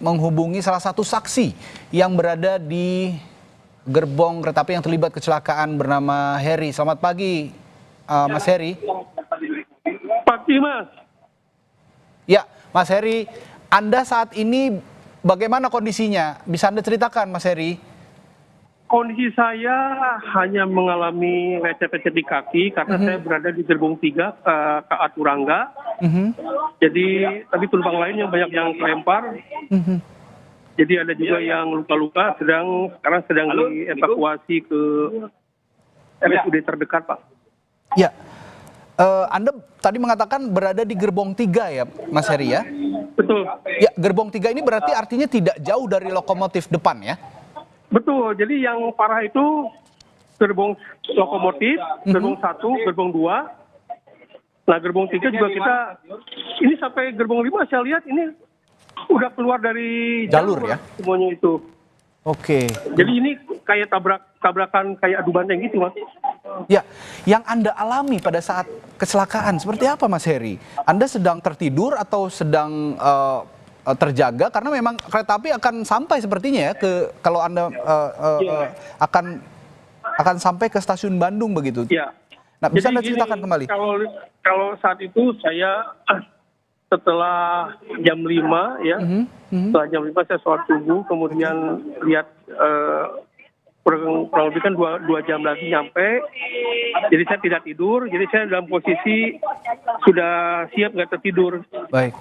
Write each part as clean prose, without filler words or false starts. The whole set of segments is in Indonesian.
Menghubungi salah satu saksi yang berada di gerbong kereta api yang terlibat kecelakaan bernama Heri. Selamat pagi, Mas Heri. Pagi, Mas. Ya, Mas Heri, Anda saat ini bagaimana kondisinya? Bisa Anda ceritakan, Mas Heri? Kondisi saya hanya mengalami lecet-lecet di kaki karena saya berada di gerbong 3 ke Aturangga. Jadi, tapi penumpang lain yang banyak yang kelempar. Jadi ada juga yang luka-luka, sekarang sedang dievakuasi ke RSUD terdekat, Pak. Ya, Anda tadi mengatakan berada di gerbong 3 ya, Mas Heri ya? Betul. Ya, gerbong 3 ini berarti artinya tidak jauh dari lokomotif depan ya? Betul, jadi yang parah itu gerbong lokomotif, gerbong 1, gerbong 2. Nah, gerbong 3 juga kita, ini sampai gerbong 5 saya lihat ini udah keluar dari jalur ya? Semuanya itu. Oke. Jadi ini kayak tabrakan kayak adu banteng gitu, Mas. Ya, yang Anda alami pada saat kecelakaan seperti apa, Mas Heri? Anda sedang tertidur atau sedang terjaga karena memang kereta api akan sampai sepertinya ya ke kalau Anda akan sampai ke stasiun Bandung begitu. Ya. Nah, bisa Anda Jadi ceritakan kembali? Kalau saat itu saya setelah jam 5 ya. Setelah jam 5 saya sholat subuh, kemudian lihat kurang lebih kan 2 jam lagi nyampe. Jadi saya tidak tidur, jadi saya dalam posisi sudah siap nggak tertidur. Baik.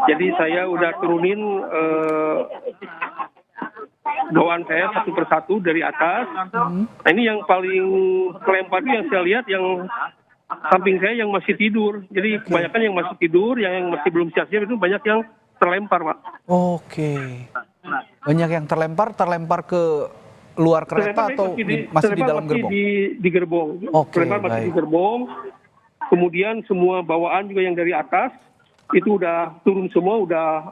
Jadi saya udah turunin bawaan saya satu persatu dari atas. Nah, ini yang paling kelempar yang saya lihat yang samping saya yang masih tidur. Jadi kebanyakan yang masih tidur, yang masih belum siap-siap itu banyak yang terlempar, Pak. Oke. Banyak yang terlempar ke luar kereta atau masih di dalam gerbong? Di gerbong. Oke, Terlempar masih baik. di gerbong. Kemudian semua bawaan juga yang dari atas itu udah turun semua, udah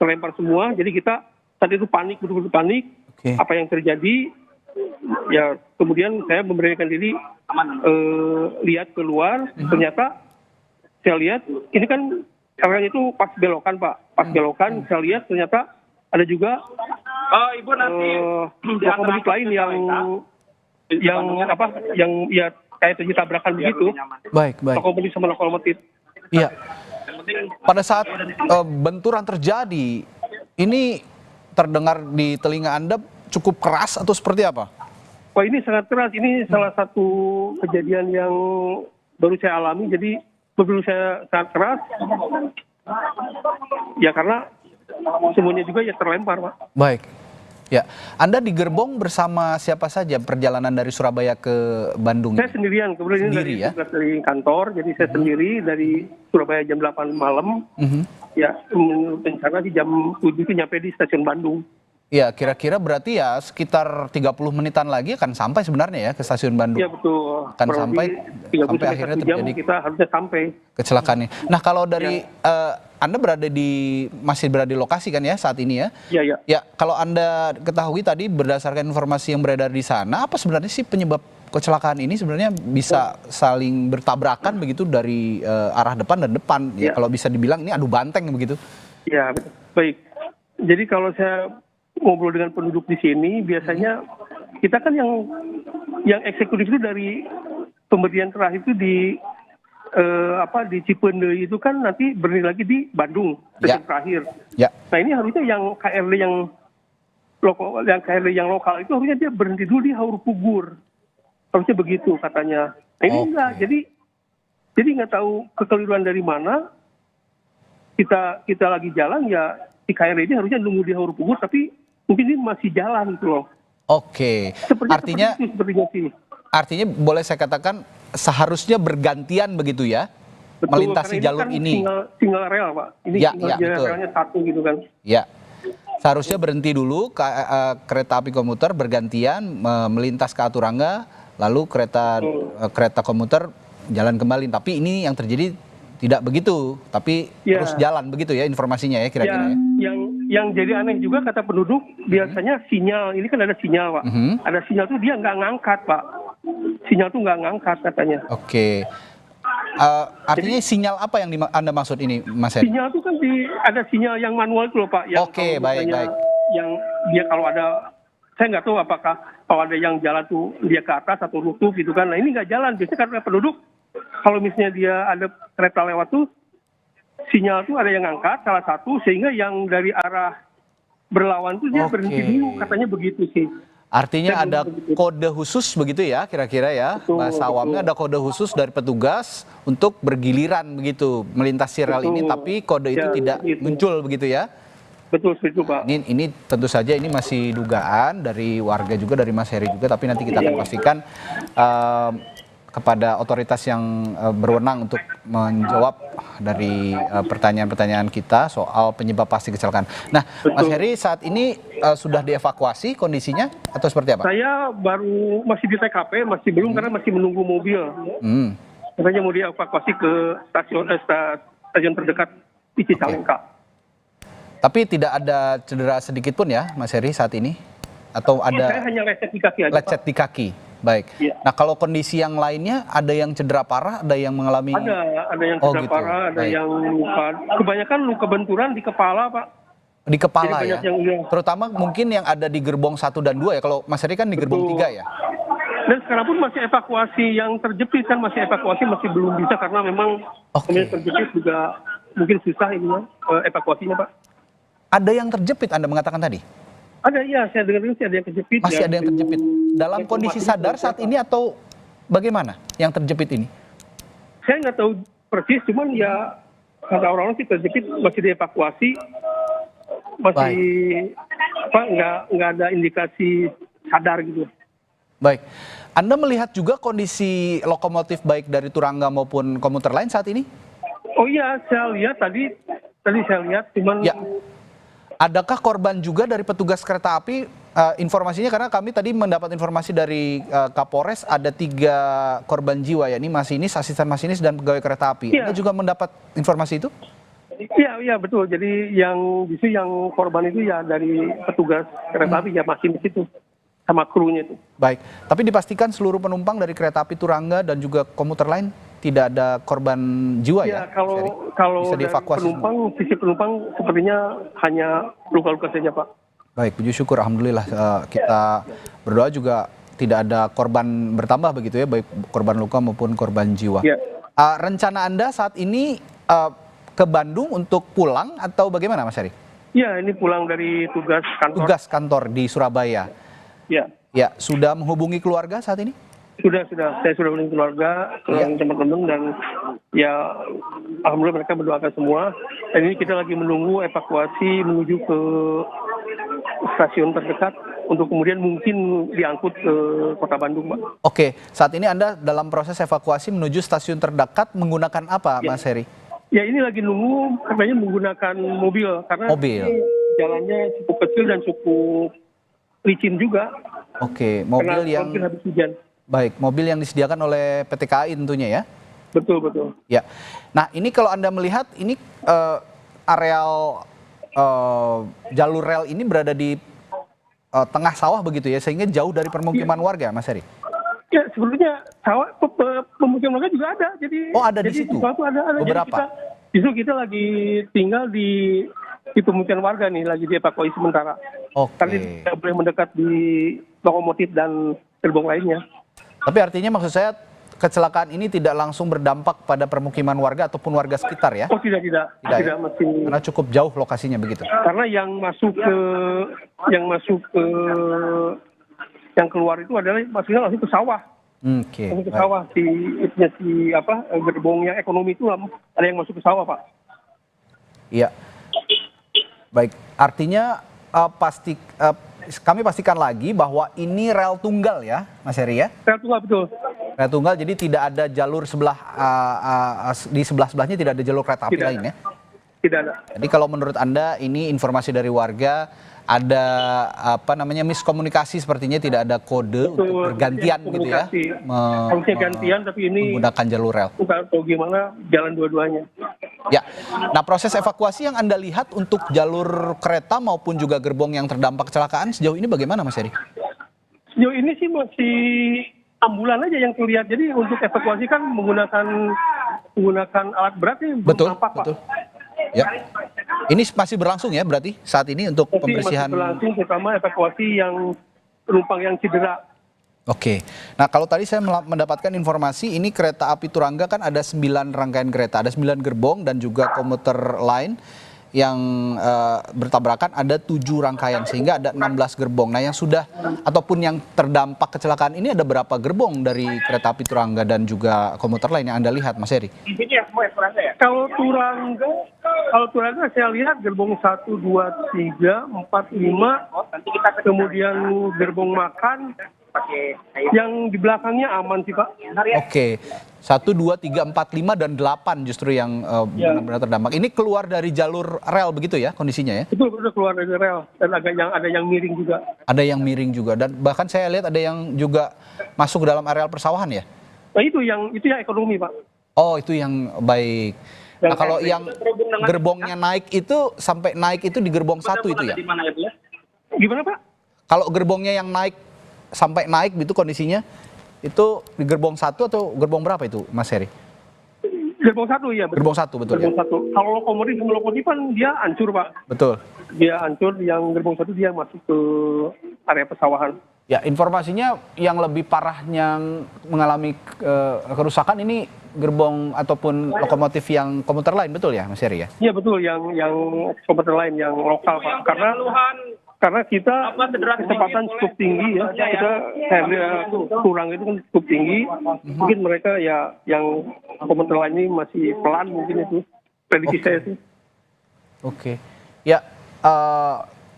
terlempar semua. Jadi kita saat itu panik, betul-betul panik. Oke. Apa yang terjadi? Ya, kemudian saya memberanikan diri lihat keluar. Ternyata saya lihat ini kan arahnya itu pas belokan, Pak. Pas belokan saya lihat ternyata ada juga lokomotif lain yang ya kayak terjadi tabrakan begitu. Baik. Lokomotif sama lokomotif. Iya. Pada saat benturan terjadi, ini terdengar di telinga Anda cukup keras atau seperti apa? Wah, ini sangat keras. Ini salah satu kejadian yang baru saya alami. Jadi begitu saya sangat keras, ya karena semuanya juga ya terlempar, Pak. Baik. Ya, Anda di gerbong bersama siapa saja perjalanan dari Surabaya ke Bandung? Saya sendirian, kemudian Sendiri, ini dari kantor, jadi saya sendiri dari Surabaya jam 8 malam. Ya, rencana di jam 7 itu nyampe di stasiun Bandung. Ya, kira-kira berarti ya sekitar 30 menitan lagi akan sampai sebenarnya ya ke stasiun Bandung. Ya, betul. Akan sampai akhirnya terjadi kita harusnya sampai kecelakaan ini. Nah, kalau dari Anda masih berada di lokasi kan ya saat ini ya? Iya. Ya, kalau Anda ketahui tadi berdasarkan informasi yang beredar di sana, apa sebenarnya sih penyebab kecelakaan ini sebenarnya bisa saling bertabrakan begitu dari arah depan dan depan ya, kalau bisa dibilang ini adu banteng begitu. Ya, baik. Jadi kalau saya ngobrol dengan penduduk di sini, biasanya kita kan yang eksekutif itu dari pemberian terakhir itu di Cipende itu kan nanti berhenti lagi di Bandung stasiun terakhir. Ya. Nah, ini harusnya yang KRD yang lokal itu harusnya dia berhenti dulu di Haur Pugur. Harusnya begitu katanya. Nah, ini enggak. Jadi nggak tahu kekeliruan dari mana. Kita lagi jalan ya si KRD ini harusnya nunggu di Haur Pugur, tapi mungkin ini masih jalan gitu loh. Oke. Artinya boleh saya katakan seharusnya bergantian begitu ya? Betul, melintasi jalur kan ini. Single rel, Pak. Ini relnya satu gitu kan. Ya. Seharusnya berhenti dulu kereta api komuter bergantian melintas ke Aturangga, lalu kereta komuter jalan kembali. Tapi ini yang terjadi tidak begitu, tapi terus jalan begitu ya informasinya ya kira-kira ya. Yang jadi aneh juga kata penduduk, biasanya sinyal, ini kan ada sinyal, Pak. Ada sinyal tuh dia nggak ngangkat, Pak. Sinyal tuh nggak ngangkat katanya. Oke. Artinya sinyal apa yang Anda maksud ini, Mas Heri? Sinyal itu kan ada sinyal yang manual itu loh Pak. Yang Oke, baik. Yang dia kalau ada, saya nggak tahu apakah kalau ada yang jalan tuh dia ke atas atau runtuh gitu kan. Nah ini nggak jalan, biasanya karena penduduk, kalau misalnya dia ada kereta lewat tuh, sinyal tuh ada yang angkat salah satu, sehingga yang dari arah berlawan tuh dia berhenti dulu, katanya begitu sih. Artinya ada kode khusus begitu ya, kira-kira ya, bahasa awamnya ada kode khusus dari petugas untuk bergiliran begitu melintasi rel ini, tapi kode itu tidak muncul begitu ya? Betul, setuju Pak. Ini tentu saja ini masih dugaan dari warga juga, dari Mas Heri juga, tapi nanti kita akan pastikan kepada otoritas yang berwenang untuk menjawab dari pertanyaan-pertanyaan kita soal penyebab pasti kecelakaan. Nah, betul. Mas Heri saat ini sudah dievakuasi kondisinya atau seperti apa? Saya baru masih di TKP, masih belum karena masih menunggu mobil. Katanya mau dievakuasi ke stasiun terdekat di Cicalengka. Tapi tidak ada cedera sedikit pun ya, Mas Heri saat ini? Atau ada? Saya hanya lecet di kaki aja. Lecet di kaki. Baik. Ya. Nah, kalau kondisi yang lainnya, ada yang cedera parah, ada yang mengalami? Ada yang cedera parah, ada yang luka. Kebanyakan luka benturan di kepala, Pak. Di kepala ya? Terutama mungkin yang ada di gerbong 1 dan 2 ya, kalau Mas Heri kan di gerbong 3 ya? Dan sekarang pun masih evakuasi yang terjepit kan, masih belum bisa karena memang terjepit juga mungkin susah ini evakuasinya, Pak. Ada yang terjepit Anda mengatakan tadi? Ada, iya, saya dengar sih ada yang terjepit. Masih ada yang terjepit. Dalam kondisi sadar saat ini atau bagaimana yang terjepit ini? Saya nggak tahu persis, cuman ya kata orang-orang sih terjepit, masih dievakuasi, masih nggak ada indikasi sadar gitu. Baik. Anda melihat juga kondisi lokomotif baik dari Turangga maupun komuter lain saat ini? Oh iya, saya lihat tadi saya lihat, cuman ya. Adakah korban juga dari petugas kereta api? Informasinya karena kami tadi mendapat informasi dari Kapolres ada 3 korban jiwa, yakni masinis, asisten masinis dan pegawai kereta api. Anda juga mendapat informasi itu? Iya betul. Jadi yang korban itu ya dari petugas kereta api ya, masinis itu sama krunya itu. Baik. Tapi dipastikan seluruh penumpang dari kereta api Turangga dan juga komuter lain tidak ada korban jiwa ya? Kalau sisi penumpang sepertinya hanya luka-luka saja, Pak. Baik, puji syukur, alhamdulillah. Kita berdoa juga tidak ada korban bertambah begitu ya, baik korban luka maupun korban jiwa. Ya. Rencana Anda saat ini ke Bandung untuk pulang atau bagaimana, Mas Heri? Iya, ini pulang dari tugas kantor. Tugas kantor di Surabaya. Ya. Ya, sudah menghubungi keluarga saat ini? Sudah. Saya sudah menghubungi keluarga, teman-teman, dan ya alhamdulillah mereka mendoakan semua. Dan ini kita lagi menunggu evakuasi menuju ke stasiun terdekat untuk kemudian mungkin diangkut ke Kota Bandung, Pak. Oke, saat ini Anda dalam proses evakuasi menuju stasiun terdekat menggunakan apa, Mas Heri? Ya ini lagi nunggu, katanya menggunakan mobil karena jalannya cukup kecil dan cukup licin juga. Oke, mobil yang habis hujan. Baik, mobil yang disediakan oleh PT KAI tentunya ya? Betul. Ya. Nah, ini kalau Anda melihat ini areal jalur rel ini berada di tengah sawah begitu ya, sehingga jauh dari permukiman warga, Mas Heri? Ya, sebetulnya sawah pemukiman warga juga ada. Jadi ada di situ? Ada. Beberapa? Justru kita lagi tinggal di pemukiman warga nih, lagi dievakuasi sementara. Kali tidak boleh mendekat di lokomotif dan gerbong lainnya. Tapi artinya maksud saya kecelakaan ini tidak langsung berdampak pada permukiman warga ataupun warga sekitar ya? Oh tidak masih. Karena cukup jauh lokasinya begitu. Karena yang keluar itu adalah maksudnya langsung ke sawah. Langsung ke sawah gerbong yang ekonomi itu ada yang masuk ke sawah, Pak. Iya. Baik, artinya kami pastikan lagi bahwa ini rel tunggal ya, Mas Heri ya? Rel tunggal, betul. Rel tunggal, jadi tidak ada jalur di sebelah-sebelahnya tidak ada jalur kereta api lain ya? Tidak ada. Jadi kalau menurut Anda ini informasi dari warga, ada miskomunikasi sepertinya, tidak ada kode untuk bergantian gitu ya? Harusnya gantian, tapi ini menggunakan jalur rel. Bukan tahu gimana jalan dua-duanya. Ya, nah proses evakuasi yang Anda lihat untuk jalur kereta maupun juga gerbong yang terdampak kecelakaan sejauh ini bagaimana, Mas Heri? Sejauh ini sih masih ambulan aja yang terlihat. Jadi untuk evakuasi kan menggunakan menggunakan alat berat ini belum Betul, tampak, Pak. betul. Ya. Ini masih berlangsung ya berarti saat ini untuk Masih pembersihan. berlangsung, terutama evakuasi yang penumpang yang cedera. Oke. Nah, kalau tadi saya mendapatkan informasi ini kereta api Turangga kan ada 9 rangkaian kereta, ada 9 gerbong dan juga komuter lain yang bertabrakan ada 7 rangkaian sehingga ada 16 gerbong. Nah, yang sudah ataupun yang terdampak kecelakaan ini ada berapa gerbong dari kereta api Turangga dan juga komuter lain yang Anda lihat, Mas Heri? Kalau Turangga saya lihat gerbong 1, 2, 3, 4, 5, kemudian gerbong makan, yang di belakangnya aman sih, Pak. Oke, 1, 2, 3, 4, 5, dan 8 justru yang benar-benar terdampak. Ini keluar dari jalur rel begitu ya kondisinya ya? Itu udah keluar dari rel dan ada yang miring juga. Ada yang miring juga dan bahkan saya lihat ada yang juga masuk ke dalam areal persawahan ya? Nah itu yang ekonomi, Pak. Oh itu yang baik. Nah kalau yang gerbongnya naik itu sampai naik itu di gerbong 1 itu ya? Gimana, Pak? Kalau gerbongnya yang naik sampai naik gitu kondisinya itu di gerbong 1 atau gerbong berapa itu, Mas Heri? Gerbong 1 ya. Gerbong 1 betul Gerbong ya? 1. Kalau lokomotif kan dia hancur, Pak. Betul. Dia hancur, yang gerbong 1 dia masuk ke area pesawahan. Ya, informasinya yang lebih parah yang mengalami kerusakan ini gerbong ataupun lokomotif yang komuter lain, betul ya, Mas Heri ya? Iya betul, yang komuter lain yang lokal, Pak. Karena kita kecepatan cukup tinggi ya. Kita kurang itu kan cukup tinggi. Mungkin mereka ya yang komuter lain ini masih pelan mungkin itu. Prediksi saya sih. Oke. Ya,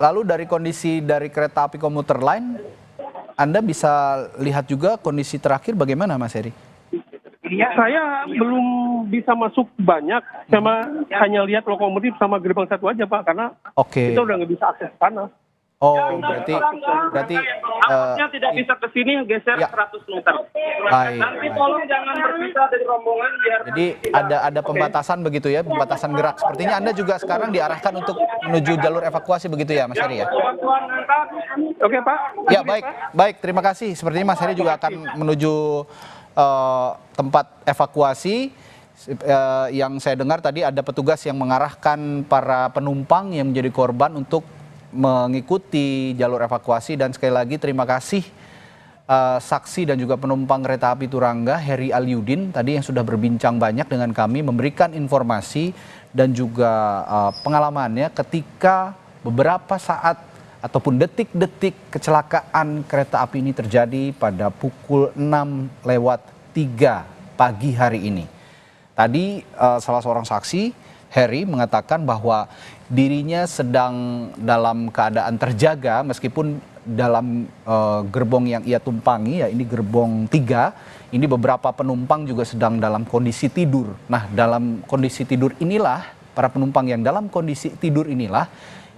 lalu dari kondisi dari kereta api komuter lain, Anda bisa lihat juga kondisi terakhir bagaimana, Mas Heri? Saya belum bisa masuk banyak, sama hanya lihat lokomotif sama gerbang 1 aja, Pak, karena Oke. kita udah nggak bisa akses ke sana. Oh, berarti Angkotnya tidak bisa ke sini, geser ya. 100 meter. Baik, Nanti baik. tolong jangan berpisah dari rombongan biar Jadi ada pembatasan begitu ya, pembatasan gerak. Sepertinya Anda juga sekarang diarahkan untuk menuju jalur evakuasi begitu ya, Mas Heri ya? bantuan angkat. Oke, Pak. Ya, baik, terima kasih. Sepertinya Mas Heri juga akan menuju tempat evakuasi. Yang saya dengar tadi ada petugas yang mengarahkan para penumpang yang menjadi korban untuk mengikuti jalur evakuasi. Dan sekali lagi terima kasih saksi dan juga penumpang kereta api Turangga Heri Aliudin tadi yang sudah berbincang banyak dengan kami, memberikan informasi dan juga pengalamannya ketika beberapa saat ataupun detik-detik kecelakaan kereta api ini terjadi pada pukul 6:03 pagi hari ini. Tadi salah seorang saksi, Heri, mengatakan bahwa dirinya sedang dalam keadaan terjaga meskipun dalam gerbong yang ia tumpangi, ya ini gerbong 3, ini beberapa penumpang juga sedang dalam kondisi tidur. Nah, dalam kondisi tidur inilah, para penumpang yang dalam kondisi tidur inilah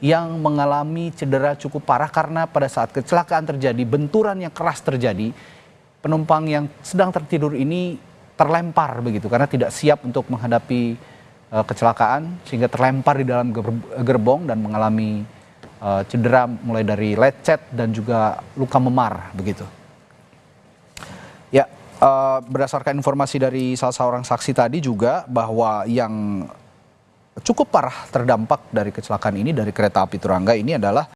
yang mengalami cedera cukup parah karena pada saat kecelakaan terjadi, benturan yang keras terjadi, penumpang yang sedang tertidur ini terlempar begitu karena tidak siap untuk menghadapi kecelakaan sehingga terlempar di dalam gerbong dan mengalami cedera mulai dari lecet dan juga luka memar begitu. Ya, berdasarkan informasi dari salah seorang saksi tadi juga bahwa yang cukup parah terdampak dari kecelakaan ini dari kereta api Turangga ini adalah